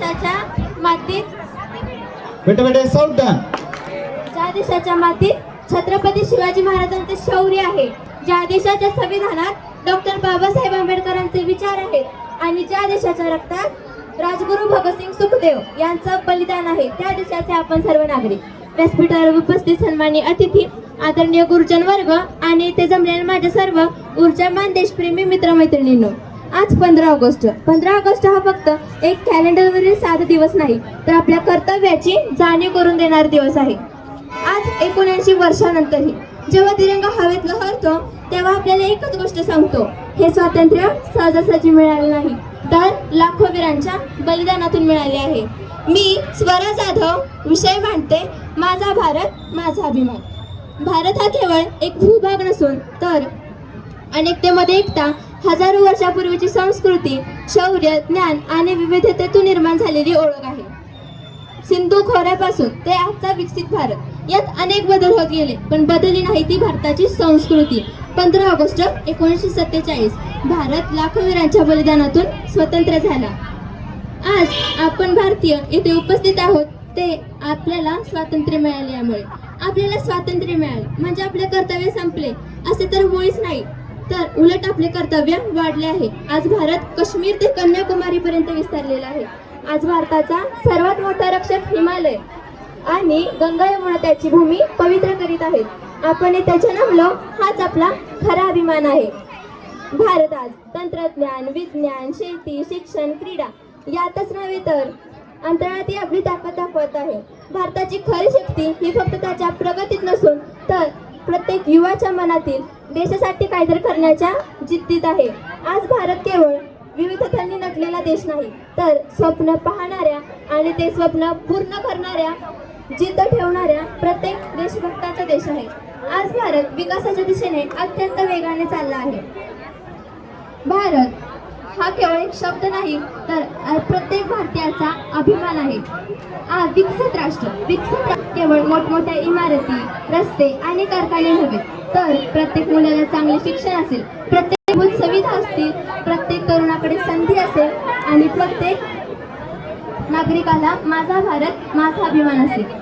देशाच्या मातीत बेटे साऊथ डान. ज्या देशाच्या मातीत छत्रपती शिवाजी महाराजांचे शौर्य आहे, ज्या देशाच्या संविधानात डॉक्टर बाबासाहेब आंबेडकरांचे विचार आहेत आणि ज्या देशाच्या रक्तात राजगुरू भगतसिंग सुखदेव यांचं बलिदान आहे, त्या देशाचे आपण सर्व नागरिक. व्यासपीठावर उपस्थित सन्माननीय अतिथी, आदरणीय गुरुजन वर्ग आणि ते जमलेले माझे सर्व ऊर्जामान देशप्रेमी मित्रमैत्रिणींनो, आज 15 ऑगस्ट हा फक्त एक कॅलेंडरवरील साधा दिवस नाही, तर आपल्या कर्तव्याची जाणीव करून देणारा दिवस आहे. आज 79 वर्षानंतरही जेव्हा तिरंगा हवेत लहरतो तेव्हा आपल्याला एकच गोष्ट सांगतो, हे स्वातंत्र्य सहजासहजी मिळाले नाही, तर लाखो वीरांच्या बलिदानातून मिळाले आहे. मी स्वरा जाधव विषय मांडते, माझा भारत माझा अभिमान. भारत हा केवळ एक भूभाग नसून तर अनेकतेमध्ये एकता, हजारो वर्षापूर्वीची संस्कृती, शौर्य, ज्ञान आणि विविधतेतून निर्माण झालेली ओळख आहे. सिंधू खोऱ्यापासून ते आजचा विकसित भारत, यात अनेक बदल होत गेले, पण बदलली नाही ती भारताची संस्कृती. 15 ऑगस्ट 1947 भारत लाखो वीरांच्या बलिदानातून स्वतंत्र झाला. आज आपण भारतीय येथे उपस्थित आहोत ते आपल्याला स्वातंत्र्य मिळाल्यामुळे. आपल्याला स्वातंत्र्य मिळाले म्हणजे आपले कर्तव्य संपले असे तर मुळीच नाही, तर उलट आपले कर्तव्य वाढले आहे. आज भारत काश्मीर ते कन्याकुमारी पर्यंत विस्तारलेला आहे. आज भारताचा सर्वात मोठा रक्षक हिमालय आणि गंगा यमुना त्याची भूमी पवित्र करीत आहेत. आपण इथे जन्मलो हाच आपला खरा अभिमान आहे. भारत आज तंत्रज्ञान, विज्ञान, शेती, शिक्षण, क्रीडा यातच नव्हे तर अंतराळातही आपली ताकद दाखवत आहे. भारताची खरी शक्ती ही फक्त त्याच्या प्रगतीत नसून तर प्रत्येक युवाच्या मनातील देशासाठी काहीतरी करण्याच्या जिद्दीत आहे. आज भारत केवळ विविधतांनी नटलेला देश नाही, तर स्वप्न पाहणाऱ्या आणि ते स्वप्न पूर्ण करणाऱ्या, जिद्द ठेवणाऱ्या प्रत्येक देशभक्ताचा देश आहे. आज भारत विकासाच्या दिशेने अत्यंत वेगाने चालला आहे. भारत हा केवळ एक शब्द नाही तर प्रत्येक भारतीयाचा अभिमान आहे. विकसित राष्ट्र केवळ मोठमोठ्या इमारती, रस्ते आणि कारखाने नव्हे, तर प्रत्येक मुलाला चांगले शिक्षण असेल, प्रत्येक मूलभूत सुविधा असतील, प्रत्येक तरुणाकडे संधी असेल आणि प्रत्येक नागरिकाला माझा भारत माझा अभिमान असेल.